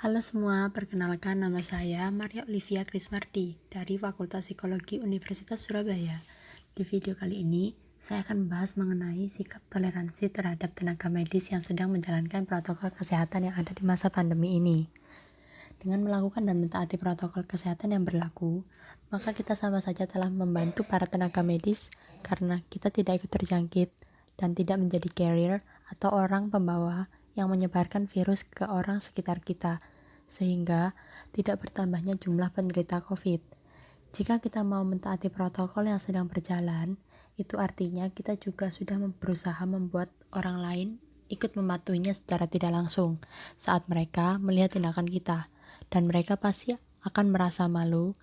Halo semua, perkenalkan nama saya Maria Olivia Krismardi dari Fakultas Psikologi Universitas Surabaya. Di video kali ini, saya akan membahas mengenai sikap toleransi terhadap tenaga medis yang sedang menjalankan protokol kesehatan yang ada di masa pandemi ini. Dengan melakukan dan mentaati protokol kesehatan yang berlaku, maka kita sama saja telah membantu para tenaga medis karena kita tidak ikut terjangkit dan tidak menjadi carrier atau orang pembawa yang menyebarkan virus ke orang sekitar kita, sehingga tidak bertambahnya jumlah penderita COVID. Jika kita mau mentaati protokol yang sedang berjalan, itu artinya kita juga sudah berusaha membuat orang lain ikut mematuhinya secara tidak langsung saat mereka melihat tindakan kita, dan mereka pasti akan merasa malu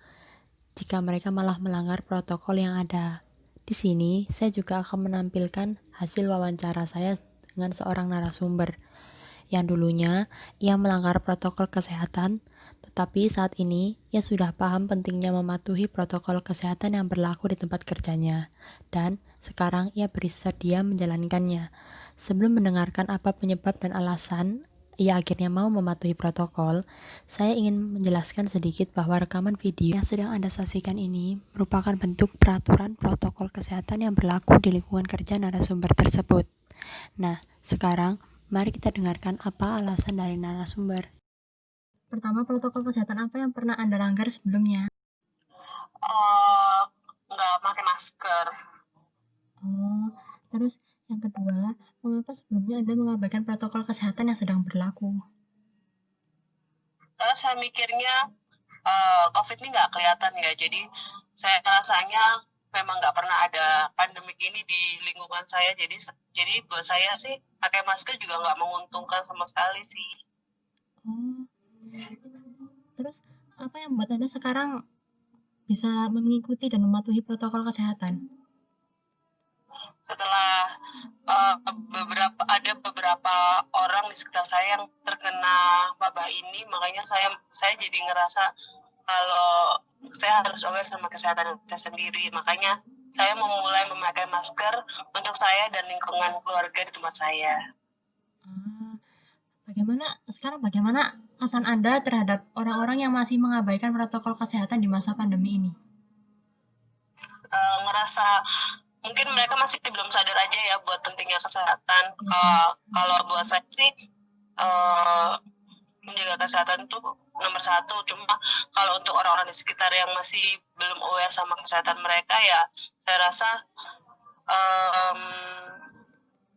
jika mereka malah melanggar protokol yang ada. Di sini, saya juga akan menampilkan hasil wawancara saya dengan seorang narasumber yang dulunya ia melanggar protokol kesehatan, tetapi saat ini ia sudah paham pentingnya mematuhi protokol kesehatan yang berlaku di tempat kerjanya, dan sekarang ia bersedia menjalankannya. Sebelum mendengarkan apa penyebab dan alasan ia akhirnya mau mematuhi protokol, saya ingin menjelaskan sedikit bahwa rekaman video yang sedang Anda saksikan ini merupakan bentuk peraturan protokol kesehatan yang berlaku di lingkungan kerja narasumber tersebut. Nah, sekarang mari kita dengarkan apa alasan dari narasumber. Pertama, protokol kesehatan apa yang pernah Anda langgar sebelumnya? Nggak pakai masker. Terus yang kedua, mengapa sebelumnya Anda mengabaikan protokol kesehatan yang sedang berlaku? Karena saya mikirnya COVID ini nggak kelihatan ya, jadi saya rasanya memang nggak pernah ada pandemik ini di lingkungan saya, jadi buat saya sih pakai masker juga nggak menguntungkan sama sekali sih. Terus apa yang membuat Anda sekarang bisa mengikuti dan mematuhi protokol kesehatan? Setelah beberapa orang di sekitar saya yang terkena wabah ini, makanya saya jadi ngerasa kalau saya harus aware sama kesehatan kita sendiri. Makanya saya memulai memakai masker untuk saya dan lingkungan keluarga di tempat saya. Bagaimana kesan Anda terhadap orang-orang yang masih mengabaikan protokol kesehatan di masa pandemi ini? Ngerasa mungkin mereka masih belum sadar aja ya buat pentingnya kesehatan. Kalau buat saya sih menjaga kesehatan itu nomor satu. Cuma kalau untuk orang-orang di sekitar yang masih belum aware sama kesehatan mereka, ya saya rasa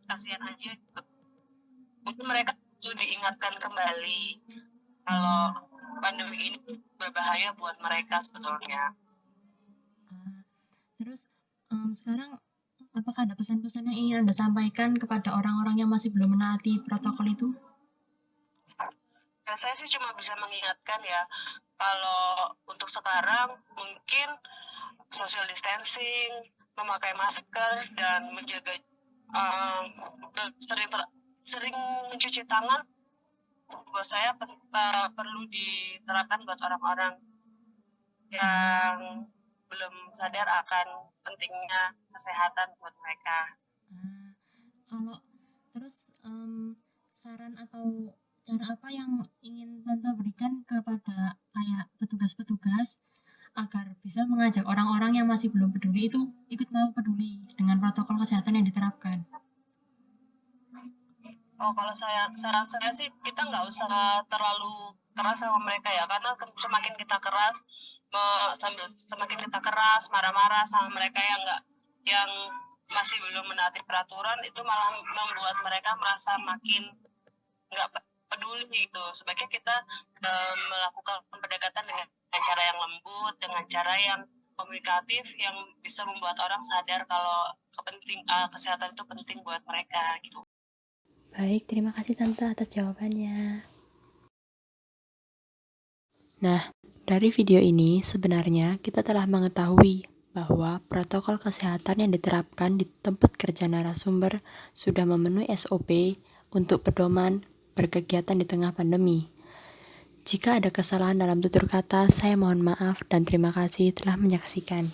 kasihan aja gitu. Mungkin mereka perlu diingatkan kembali kalau pandemi ini berbahaya buat mereka sebetulnya. Terus sekarang apakah ada pesan-pesan yang ingin Anda sampaikan kepada orang-orang yang masih belum menaati protokol itu? Ya, saya sih cuma bisa mengingatkan ya, kalau untuk sekarang mungkin social distancing, memakai masker, dan menjaga sering mencuci tangan, buat saya perlu diterapkan buat orang-orang yang belum sadar akan pentingnya kesehatan buat mereka. Kalau terus saran atau cara apa yang ingin Tante berikan kepada kayak petugas-petugas agar bisa mengajak orang-orang yang masih belum peduli itu ikut mau peduli dengan protokol kesehatan yang diterapkan? Kalau saran saya sih kita nggak usah terlalu keras sama mereka ya, karena semakin kita keras, semakin kita keras marah-marah sama mereka yang masih belum menaati peraturan, itu malah membuat mereka merasa makin nggak peduli gitu. Sebaiknya kita melakukan pendekatan dengan cara yang lembut, dengan cara yang komunikatif, yang bisa membuat orang sadar kalau kesehatan itu penting buat mereka gitu. Baik, terima kasih Tante atas jawabannya. Nah, dari video ini sebenarnya kita telah mengetahui bahwa protokol kesehatan yang diterapkan di tempat kerja narasumber sudah memenuhi SOP untuk pedoman berkegiatan di tengah pandemi. Jika ada kesalahan dalam tutur kata, saya mohon maaf dan terima kasih telah menyaksikan.